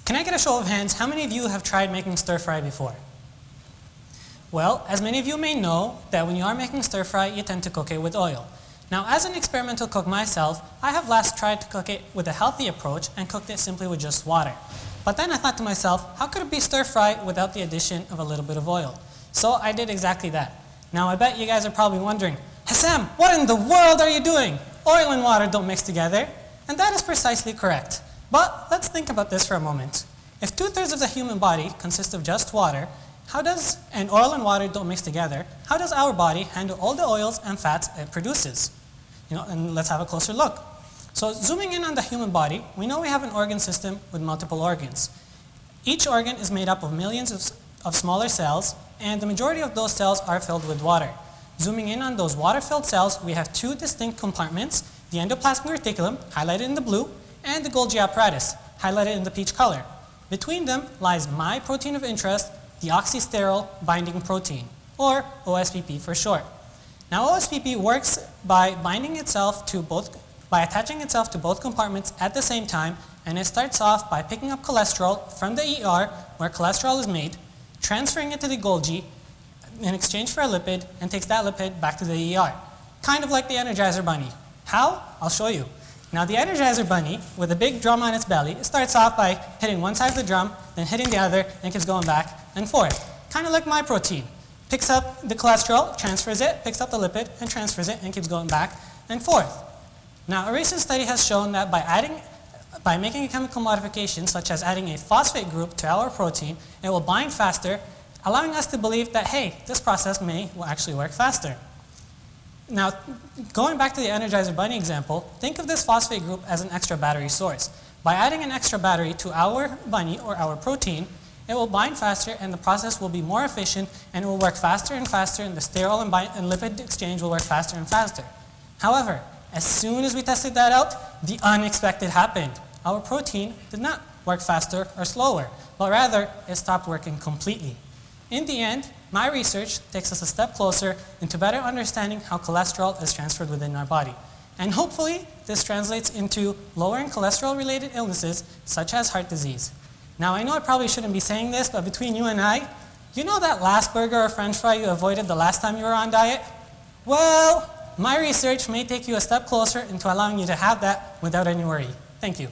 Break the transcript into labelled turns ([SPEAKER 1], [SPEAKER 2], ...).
[SPEAKER 1] Can I get a show of hands, how many of you have tried making stir fry before? Well, as many of you may know, that when you are making stir fry, you tend to cook it with oil. Now, as an experimental cook myself, I have last tried to cook it with a healthy approach and cooked it simply with just water. But then I thought to myself, how could it be stir fry without the addition of a little bit of oil? So I did exactly that. Now, I bet you guys are probably wondering, Hasam, what in the world are you doing? Oil and water don't mix together. And that is precisely correct. But let's think about this for a moment. If 2/3 of the human body consists of just water, and oil and water don't mix together, how does our body handle all the oils and fats it produces? And let's have a closer look. So zooming in on the human body, we know we have an organ system with multiple organs. Each organ is made up of millions of smaller cells, and the majority of those cells are filled with water. Zooming in on those water-filled cells, we have two distinct compartments, the endoplasmic reticulum, highlighted in the blue, and the Golgi apparatus, highlighted in the peach color. Between them lies my protein of interest, the oxysterol binding protein, or OSBP for short. Now OSBP works by attaching itself to both compartments at the same time, and it starts off by picking up cholesterol from the ER, where cholesterol is made, transferring it to the Golgi in exchange for a lipid, and takes that lipid back to the ER. Kind of like the Energizer Bunny. How? I'll show you. Now the Energizer Bunny, with a big drum on its belly, it starts off by hitting one side of the drum, then hitting the other, and keeps going back and forth. Kind of like my protein. Picks up the cholesterol, transfers it, picks up the lipid, and transfers it, and keeps going back and forth. Now a recent study has shown that by making a chemical modification, such as adding a phosphate group to our protein, it will bind faster, allowing us to believe that, hey, this process will actually work faster. Now, going back to the Energizer Bunny example, think of this phosphate group as an extra battery source. By adding an extra battery to our bunny or our protein, it will bind faster and the process will be more efficient and it will work faster and faster, and the sterol and lipid exchange will work faster and faster. However, as soon as we tested that out, the unexpected happened. Our protein did not work faster or slower, but rather it stopped working completely. In the end, my research takes us a step closer into better understanding how cholesterol is transferred within our body. And hopefully, this translates into lowering cholesterol-related illnesses such as heart disease. Now, I know I probably shouldn't be saying this, but between you and I, you know that last burger or french fry you avoided the last time you were on diet? Well, my research may take you a step closer into allowing you to have that without any worry. Thank you.